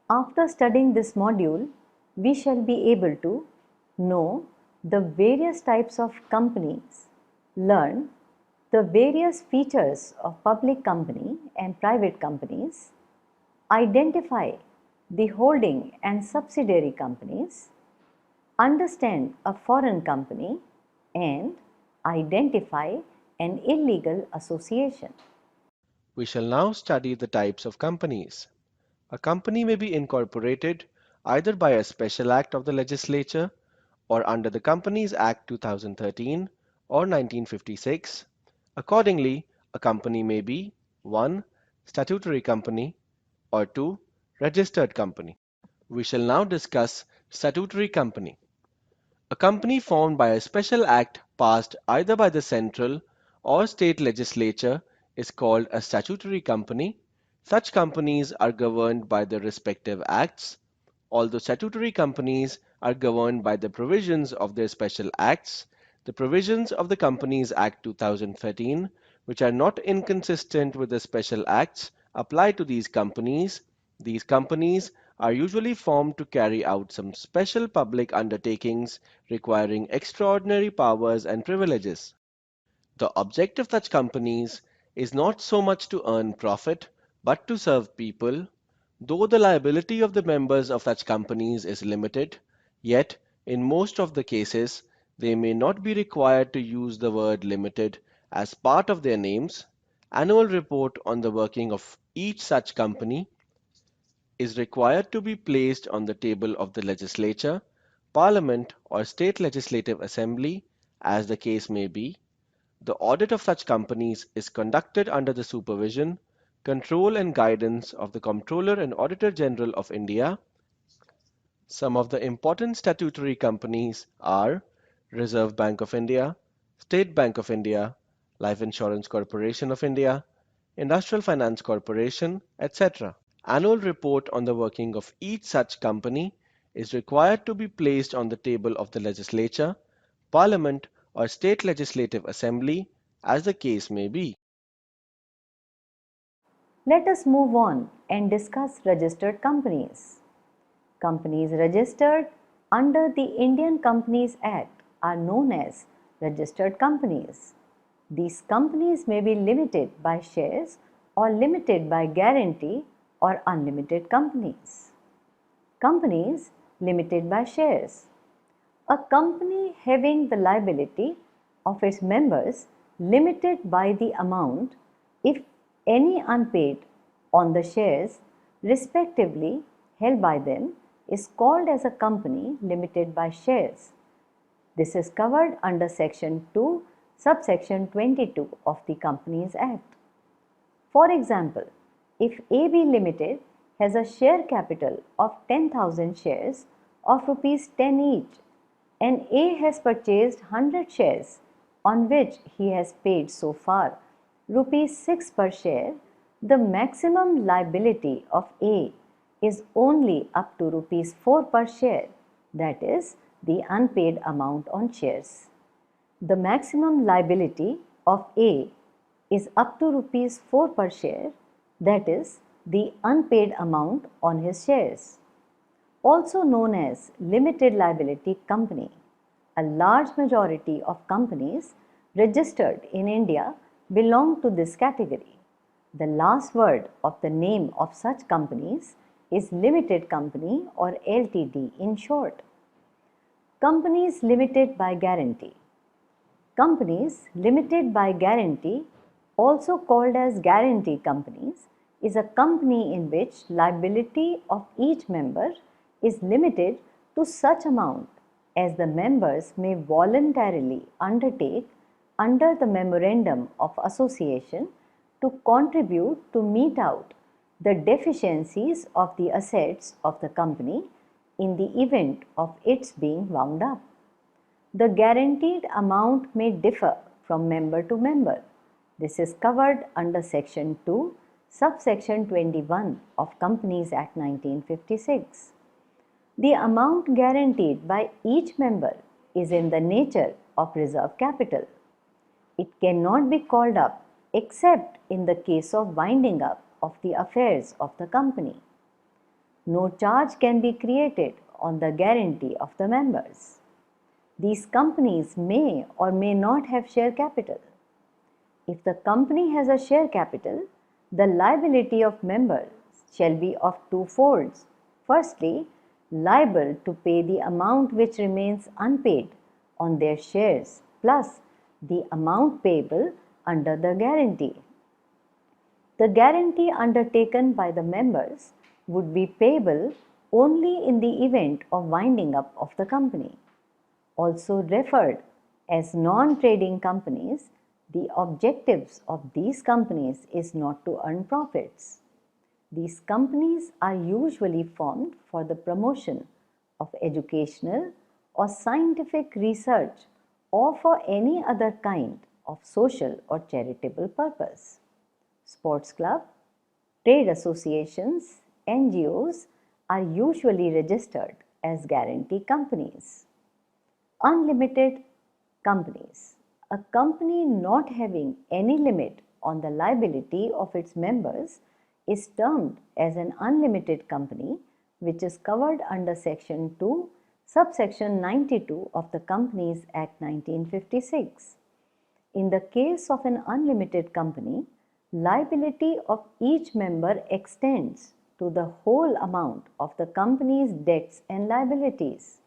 After studying this module, we shall be able to know the various types of companies, learn the various features of public company and private companies, identify the holding and subsidiary companies, understand a foreign company, and identify an illegal association. We shall now study the types of companies. A company may be incorporated either by a special act of the legislature or under the Companies Act 2013 or 1956. Accordingly, a company may be 1. Statutory company or 2. Registered company. We shall now discuss statutory company. A company formed by a special act passed either by the central or state legislature is called a statutory company. Such companies are governed by the respective acts. Although statutory companies are governed by the provisions of their special acts, the provisions of the Companies Act 2013, which are not inconsistent with the special acts, apply to these companies. These companies are usually formed to carry out some special public undertakings requiring extraordinary powers and privileges. The object of such companies is not so much to earn profit, but to serve people. Though the liability of the members of such companies is limited, yet in most of the cases they may not be required to use the word limited as part of their names. Annual report on the working of each such company is required to be placed on the table of the legislature, parliament, or state legislative assembly, as the case may be. The audit of such companies is conducted under the supervision, control, and guidance of the Comptroller and Auditor General of India. Some of the important statutory companies are Reserve Bank of India, State Bank of India, Life Insurance Corporation of India, Industrial Finance Corporation, etc. Annual report on the working of each such company is required to be placed on the table of the legislature, parliament, or state legislative assembly, as the case may be. Let us move on and discuss registered companies. Companies registered under the Indian Companies Act are known as registered companies. These companies may be limited by shares or limited by guarantee or unlimited companies. Companies limited by shares. A company having the liability of its members limited by the amount, if any, unpaid on the shares respectively held by them, is called as a company limited by shares. This is covered under section 2, subsection 22 of the Companies Act. For example, if AB Limited has a share capital of 10,000 shares of rupees 10 each, and A has purchased 100 shares on which he has paid so far rupees 6 per share, the maximum liability of A is only up to rupees 4 per share, that is the unpaid amount on shares. The maximum liability of A is up to rupees 4 per share, that is the unpaid amount on his shares. Also known as limited liability company, a large majority of companies registered in India belong to this category. The last word of the name of such companies is limited company or LTD in short. Companies limited by guarantee. Companies limited by guarantee, also called as guarantee companies, is a company in which liability of each member is limited to such amount as the members may voluntarily undertake under the memorandum of association to contribute to meet out the deficiencies of the assets of the company in the event of its being wound up. The guaranteed amount may differ from member to member. This is covered under section 2, subsection 21 of Companies Act 1956. The amount guaranteed by each member is in the nature of reserve capital. It cannot be called up except in the case of winding up of the affairs of the company. No charge can be created on the guarantee of the members. These companies may or may not have share capital. If the company has a share capital, the liability of members shall be of two folds. Firstly, liable to pay the amount which remains unpaid on their shares plus the amount payable under the guarantee. The guarantee undertaken by the members would be payable only in the event of winding up of the company. Also referred as non-trading companies, the objectives of these companies is not to earn profits. These companies are usually formed for the promotion of educational or scientific research or for any other kind of social or charitable purpose. Sports club, trade associations, NGOs are usually registered as guarantee companies. Unlimited companies. A company not having any limit on the liability of its members is termed as an unlimited company, which is covered under Section 2, subsection 92 of the Companies Act 1956. In the case of an unlimited company, liability of each member extends to the whole amount of the company's debts and liabilities.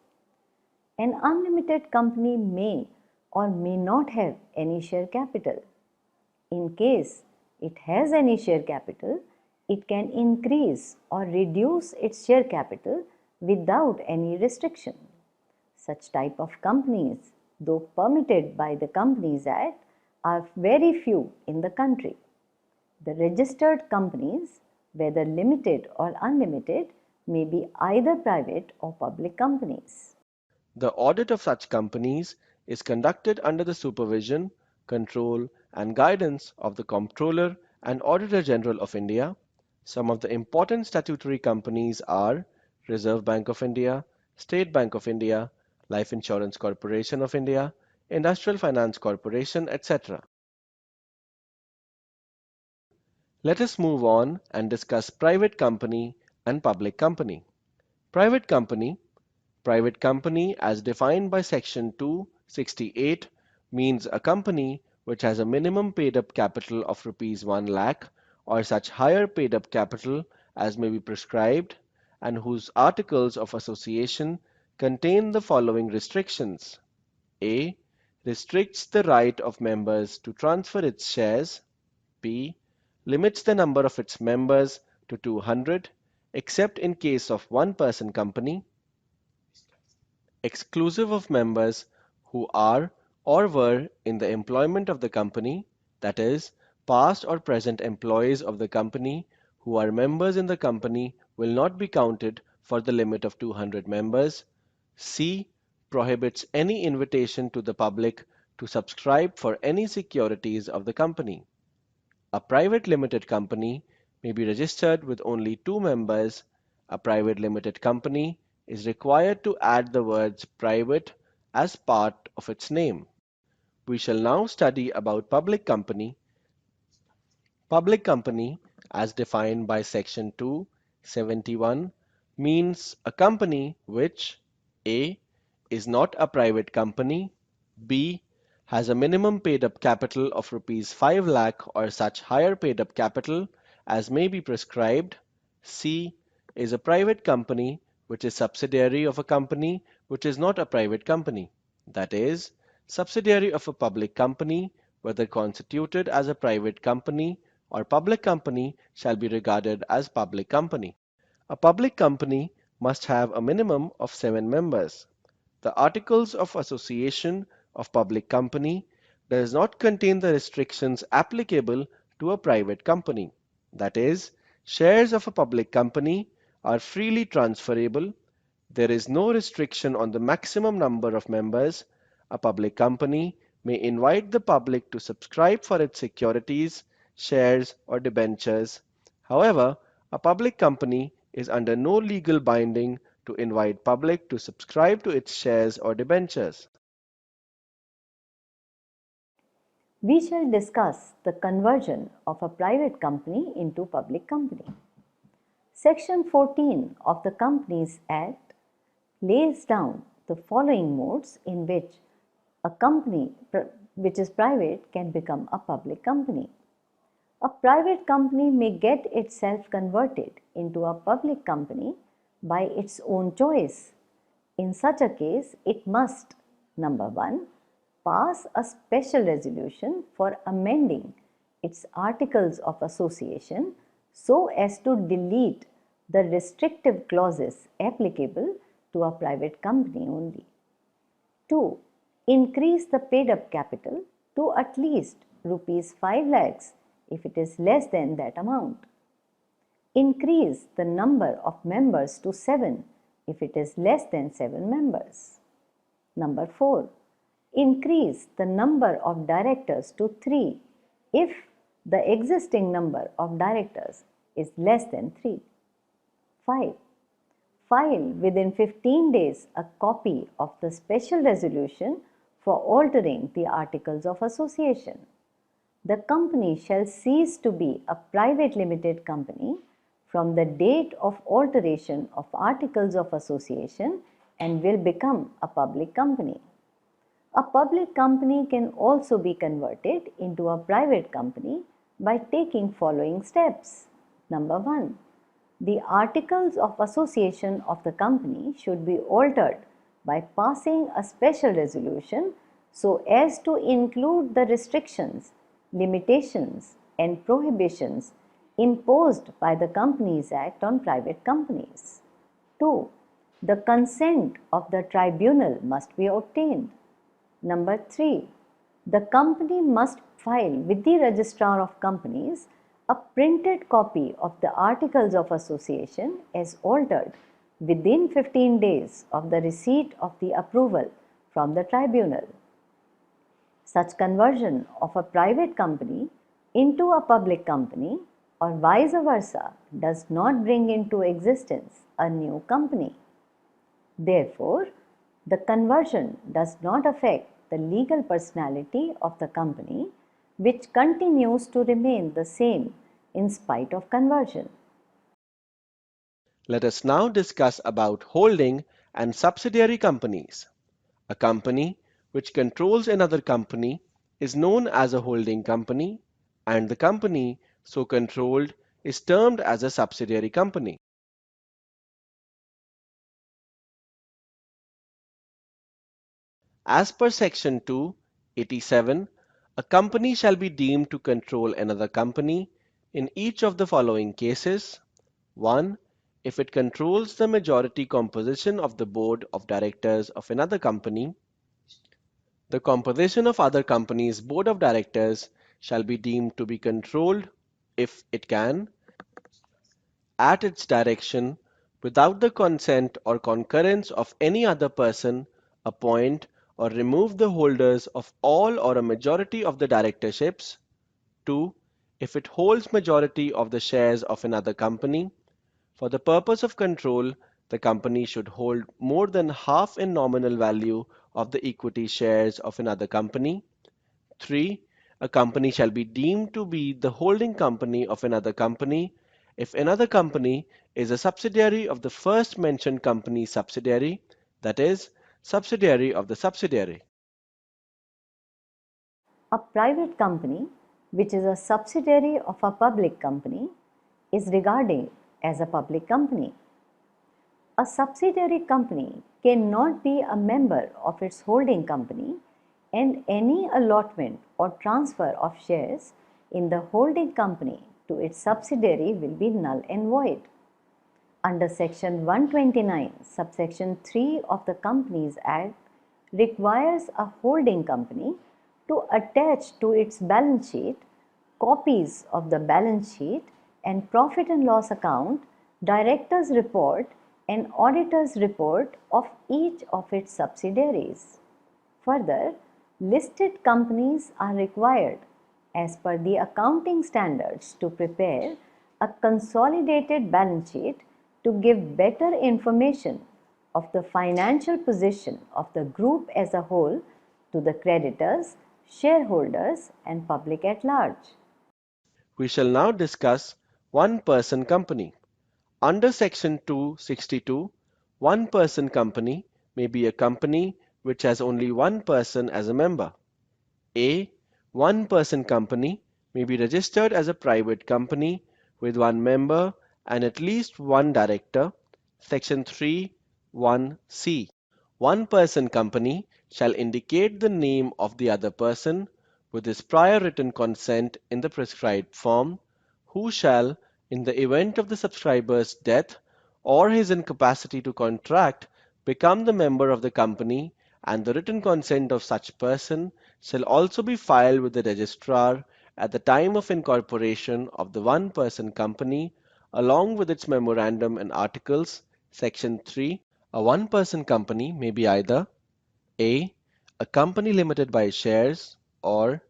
An unlimited company may or may not have any share capital. In case it has any share capital, it can increase or reduce its share capital without any restriction. Such type of companies, though permitted by the Companies Act, are very few in the country. The registered companies, whether limited or unlimited, may be either private or public companies. The audit of such companies is conducted under the supervision, control, and guidance of the Comptroller and Auditor General of India. Some of the important statutory companies are Reserve Bank of India, State Bank of India, Life Insurance Corporation of India, Industrial Finance Corporation, etc. Let us move on and discuss private company and public company. Private company Private company, as defined by Section 268, means a company which has a minimum paid-up capital of rupees 1 lakh or such higher paid-up capital as may be prescribed, and whose articles of association contain the following restrictions. A. Restricts the right of members to transfer its shares. B. Limits the number of its members to 200, except in case of one-person company, exclusive of members who are or were in the employment of the company, that is, past or present employees of the company who are members in the company will not be counted for the limit of 200 members. C. Prohibits any invitation to the public to subscribe for any securities of the company. A private limited company may be registered with only two members. A private limited company is required to add the words private as part of its name. We shall now study about public company. Public company, as defined by Section 271, means a company which A. is not a private company, B. has a minimum paid-up capital of rupees 5 lakh or such higher paid-up capital as may be prescribed, C. is a private company which is subsidiary of a company which is not a private company, that is, subsidiary of a public company, whether constituted as a private company or public company shall be regarded as public company. A public company must have a minimum of 7 members. The Articles of Association of Public Company does not contain the restrictions applicable to a private company. That is, shares of a public company are freely transferable. There is no restriction on the maximum number of members. A public company may invite the public to subscribe for its securities, shares, or debentures. However, a public company is under no legal binding to invite public to subscribe to its shares or debentures. We shall discuss the conversion of a private company into public company. Section 14 of the Companies Act lays down the following modes in which a company which is private can become a public company. A private company may get itself converted into a public company by its own choice. In such a case, it must, number 1, pass a special resolution for amending its articles of association so as to delete the restrictive clauses applicable to a private company only. 2. Increase the paid up capital to at least rupees 5 lakhs if it is less than that amount. Increase the number of members to 7 if it is less than 7 members. Number 4. Increase the number of directors to 3 if the existing number of directors is less than 3. 5. File within 15 days a copy of the special resolution for altering the articles of association. The company shall cease to be a private limited company from the date of alteration of articles of association and will become a public company. A public company can also be converted into a private company by taking following steps. Number 1. The articles of association of the company should be altered by passing a special resolution so as to include the restrictions, limitations, and prohibitions imposed by the Companies Act on private companies. 2. The consent of the tribunal must be obtained. Number 3. The company must file with the Registrar of Companies a printed copy of the Articles of Association as altered within 15 days of the receipt of the approval from the tribunal. Such conversion of a private company into a public company or vice versa does not bring into existence a new company. Therefore, the conversion does not affect the legal personality of the company, which continues to remain the same in spite of conversion. Let us now discuss about holding and subsidiary companies. A company which controls another company is known as a holding company, and the company so controlled is termed as a subsidiary company. As per Section 287, a company shall be deemed to control another company in each of the following cases. 1. If it controls the majority composition of the board of directors of another company. The composition of other companies' board of directors shall be deemed to be controlled if it can, at its direction, without the consent or concurrence of any other person, appoint or remove the holders of all or a majority of the directorships. 2. If it holds majority of the shares of another company. For the purpose of control, the company should hold more than half in nominal value of the equity shares of another company. 3. A company shall be deemed to be the holding company of another company if another company is a subsidiary of the first mentioned company's subsidiary, that is, subsidiary of the subsidiary. A private company, which is a subsidiary of a public company, is regarded as a public company. A subsidiary company cannot be a member of its holding company, and any allotment or transfer of shares in the holding company to its subsidiary will be null and void. Under Section 129, subsection 3 of the Companies Act requires a holding company to attach to its balance sheet copies of the balance sheet and profit and loss account, director's report and auditor's report of each of its subsidiaries. Further, listed companies are required as per the accounting standards to prepare a consolidated balance sheet to give better information of the financial position of the group as a whole to the creditors, shareholders, and public at large. We shall now discuss one-person company. Under Section 262, one-person company may be a company which has only one person as a member. A one-person company may be registered as a private company with one member and at least one director. Section 3(1)(c). One-person company shall indicate the name of the other person with his prior written consent in the prescribed form, who shall, in the event of the subscriber's death or his incapacity to contract, become the member of the company, and the written consent of such person shall also be filed with the registrar at the time of incorporation of the one-person company, along with its memorandum and articles. Section 3. A one-person company may be either A. A company limited by shares, or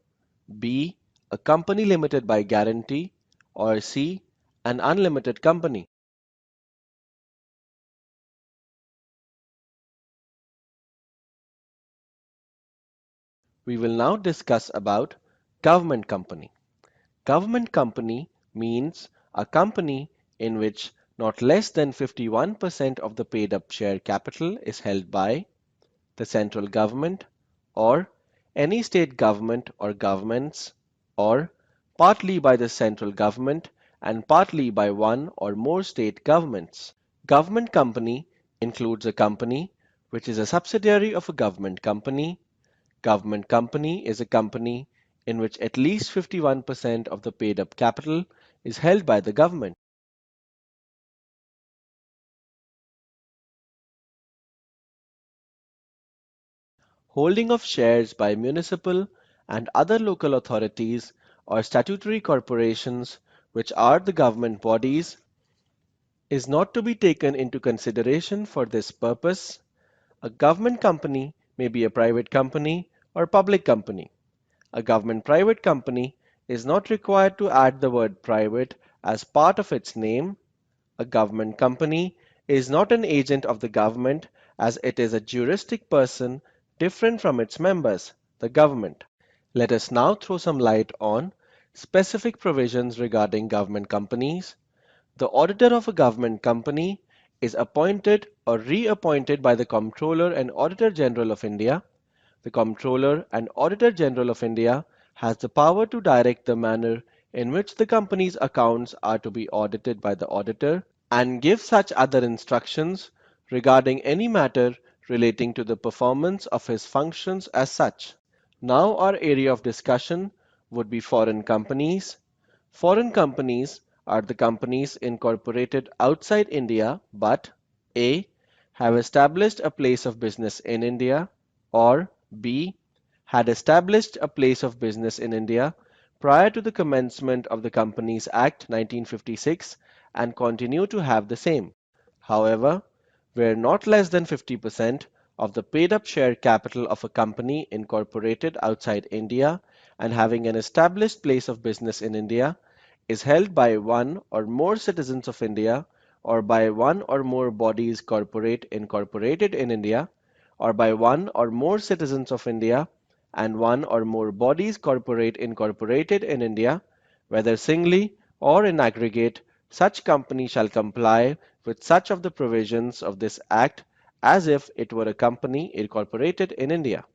B. A company limited by guarantee, or C. An unlimited company. We will now discuss about government company. Government company means a company in which not less than 51% of the paid-up share capital is held by the central government or any state government or governments, or partly by the central government and partly by one or more state governments. Government company includes a company which is a subsidiary of a government company. Government company is a company in which at least 51% of the paid-up capital is held by the government. Holding of shares by municipal and other local authorities or statutory corporations, which are the government bodies, is not to be taken into consideration for this purpose. A government company may be a private company or public company. A government private company is not required to add the word private as part of its name. A government company is not an agent of the government, as it is a juristic person different from its members, the government. Let us now throw some light on specific provisions regarding government companies. The auditor of a government company is appointed or reappointed by the Comptroller and Auditor General of India. The Comptroller and Auditor General of India has the power to direct the manner in which the company's accounts are to be audited by the auditor and give such other instructions regarding any matter relating to the performance of his functions as such. Now our area of discussion would be foreign companies. Foreign companies are the companies incorporated outside India but A. Have established a place of business in India, or B. Had established a place of business in India prior to the commencement of the Companies Act 1956 and continue to have the same. However, where not less than 50% of the paid-up share capital of a company incorporated outside India and having an established place of business in India is held by one or more citizens of India, or by one or more bodies corporate incorporated in India, or by one or more citizens of India and one or more bodies corporate incorporated in India, whether singly or in aggregate, such company shall comply with such of the provisions of this Act as if it were a company incorporated in India.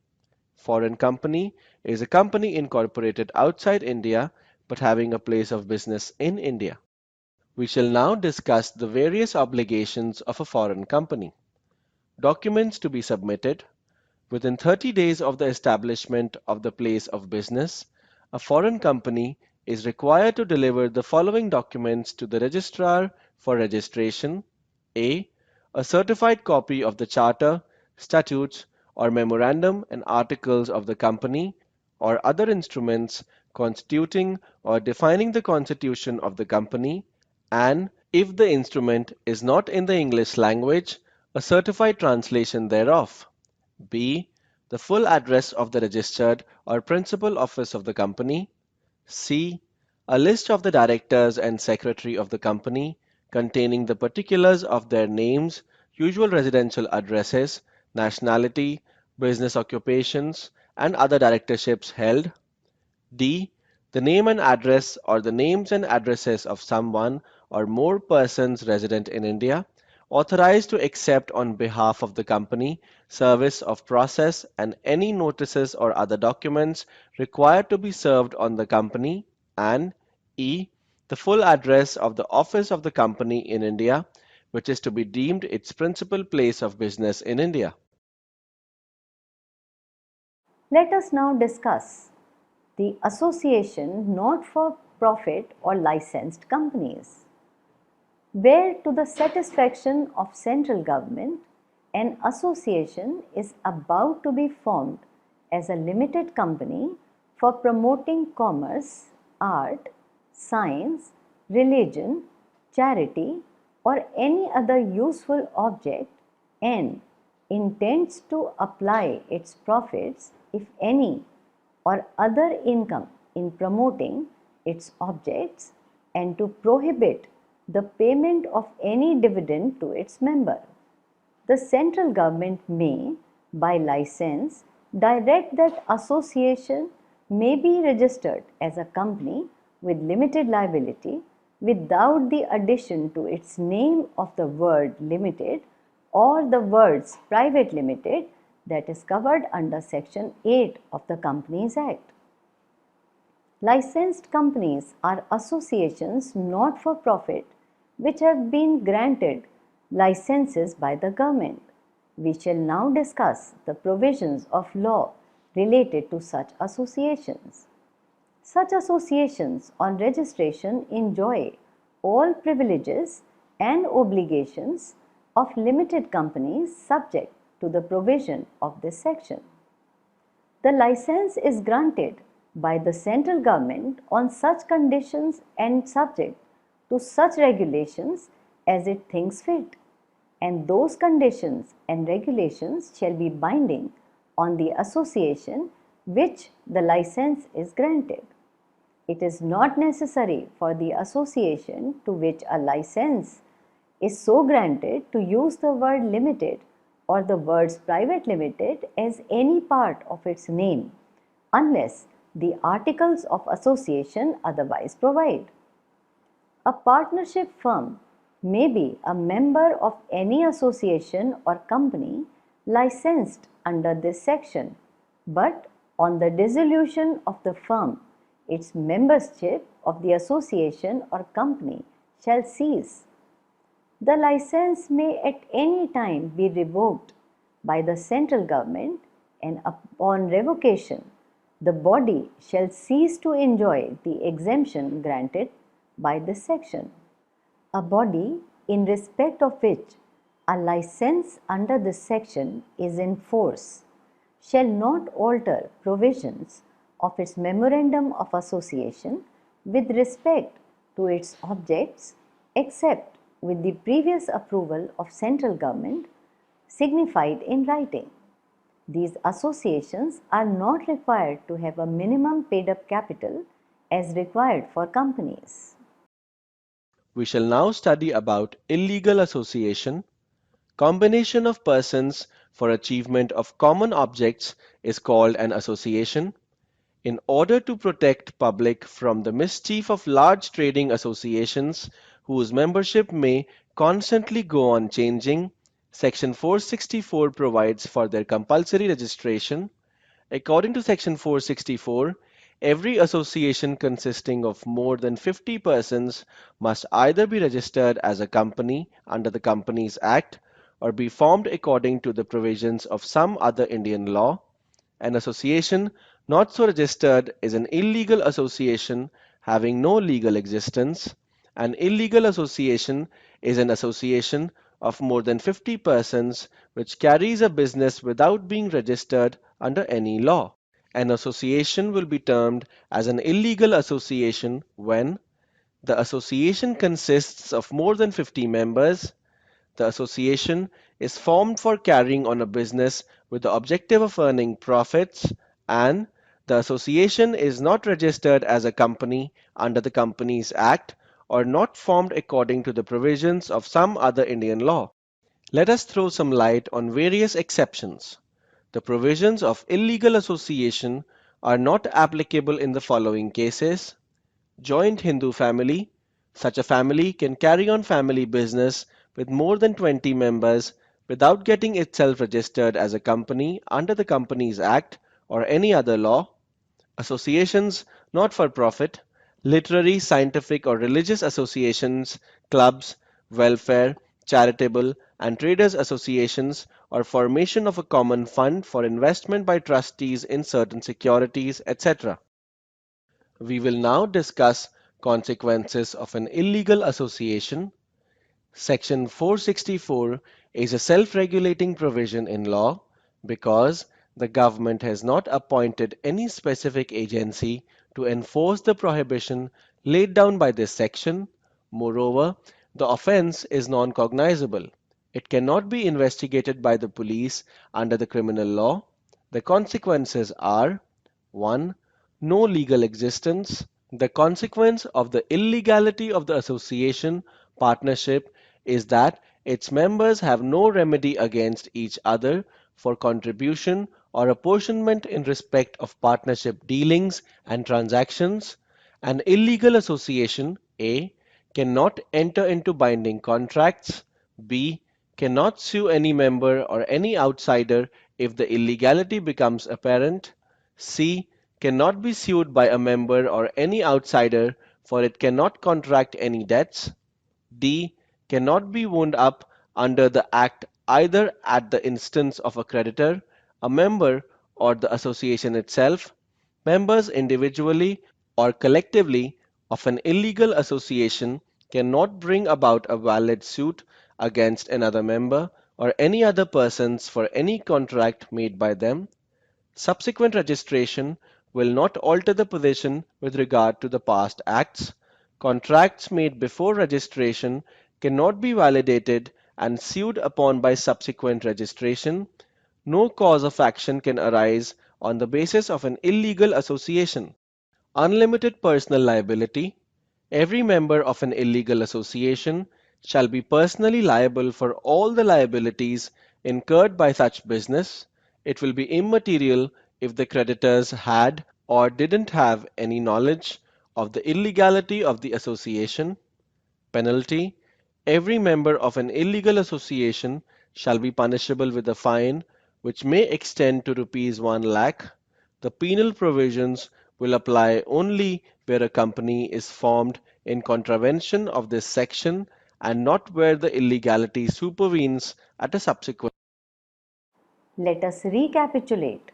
Foreign company is a company incorporated outside India but having a place of business in India. We shall now discuss the various obligations of a foreign company. Documents to be submitted. Within 30 days of the establishment of the place of business, a foreign company is required to deliver the following documents to the registrar for registration: A. A certified copy of the charter, statutes, or memorandum and articles of the company, or other instruments constituting or defining the constitution of the company, and, if the instrument is not in the English language, a certified translation thereof. B. The full address of the registered or principal office of the company. C. A list of the directors and secretary of the company, containing the particulars of their names, usual residential addresses, nationality, business occupations, and other directorships held. D. The name and address or the names and addresses of someone or more persons resident in India, authorized to accept on behalf of the company service of process and any notices or other documents required to be served on the company, and e. the full address of the office of the company in India, which is to be deemed its principal place of business in India. Let us now discuss the association not for profit or licensed companies, where to the satisfaction of central government, an association is about to be formed as a limited company for promoting commerce, art, science, religion, charity, or any other useful object, and intends to apply its profits, if any, or other income in promoting its objects, and to prohibit the payment of any dividend to its member. The central government may, by license, direct that association may be registered as a company with limited liability without the addition to its name of the word limited or the words private limited that is covered under Section 8 of the Companies Act. Licensed companies are associations not for profit which have been granted licenses by the government. We shall now discuss the provisions of law related to such associations. Such associations on registration enjoy all privileges and obligations of limited companies subject to the provision of this section. The license is granted by the central government on such conditions and subject to such regulations as it thinks fit, and those conditions and regulations shall be binding on the association which the license is granted. It is not necessary for the association to which a license is so granted to use the word limited or the words private limited as any part of its name, unless the articles of association otherwise provide. A partnership firm may be a member of any association or company licensed under this section, but on the dissolution of the firm, its membership of the association or company shall cease. The license may at any time be revoked by the central government, and upon revocation, the body shall cease to enjoy the exemption granted by this section. A body in respect of which a license under this section is in force shall not alter provisions of its memorandum of association with respect to its objects except with the previous approval of central government signified in writing. These associations are not required to have a minimum paid up capital as required for companies. We shall now study about illegal association. Combination of persons for achievement of common objects is called an association. In order to protect public from the mischief of large trading associations whose membership may constantly go on changing, Section 464 provides for their compulsory registration. According to Section 464, every association consisting of more than 50 persons must either be registered as a company under the Companies Act or be formed according to the provisions of some other Indian law. An association not so registered is an illegal association having no legal existence. An illegal association is an association of more than 50 persons which carries a business without being registered under any law. An association will be termed as an illegal association when the association consists of more than 50 members, the association is formed for carrying on a business with the objective of earning profits, and the association is not registered as a company under the Companies Act or not formed according to the provisions of some other Indian law. Let us throw some light on various exceptions. The provisions of illegal association are not applicable in the following cases: joint Hindu family, Such a family can carry on family business with more than 20 members without getting itself registered as a company under the Companies Act or any other law. Associations not for profit, literary, scientific, or religious associations, clubs, welfare, charitable, and traders' associations, or formation of a common fund for investment by trustees in certain securities, etc. We will now discuss consequences of an illegal association. Section 464 is a self-regulating provision in law because the government has not appointed any specific agency to enforce the prohibition laid down by this section. Moreover, the offense is non-cognizable. It cannot be investigated by the police under the criminal law. The consequences are: 1. No legal existence. The consequence of the illegality of the association partnership is that its members have no remedy against each other for contribution or apportionment in respect of partnership dealings and transactions. An illegal association (a) cannot enter into binding contracts, (b) cannot sue any member or any outsider if the illegality becomes apparent, (c) cannot be sued by a member or any outsider, for it cannot contract any debts, (d) cannot be wound up under the Act either at the instance of a creditor, a member, or the association itself. Members individually or collectively of an illegal association cannot bring about a valid suit against another member or any other persons for any contract made by them. Subsequent registration will not alter the position with regard to the past acts. Contracts made before registration cannot be validated and sued upon by subsequent registration. No cause of action can arise on the basis of an illegal association. Unlimited personal liability. Every member of an illegal association shall be personally liable for all the liabilities incurred by such business. It will be immaterial if the creditors had or didn't have any knowledge of the illegality of the association. Penalty. Every member of an illegal association shall be punishable with a fine which may extend to rupees 1 lakh. The penal provisions will apply only where a company is formed in contravention of this section and not where the illegality supervenes at a subsequent. Let us recapitulate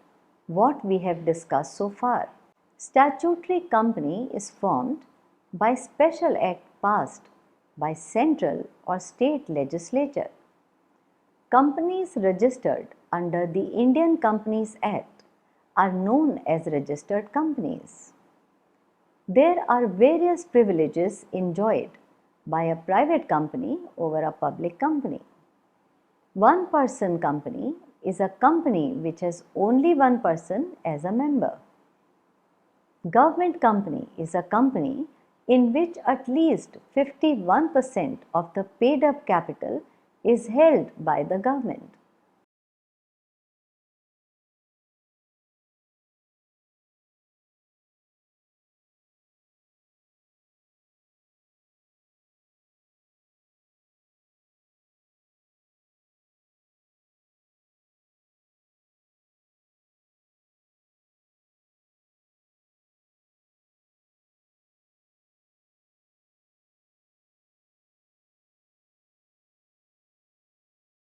what we have discussed so far. Statutory company is formed by special act passed by central or state legislature. Companies registered under the Indian Companies Act are known as registered companies. There are various privileges enjoyed by a private company over a public company. One person company is a company which has only one person as a member. Government company is a company in which at least 51% of the paid up capital is held by the government.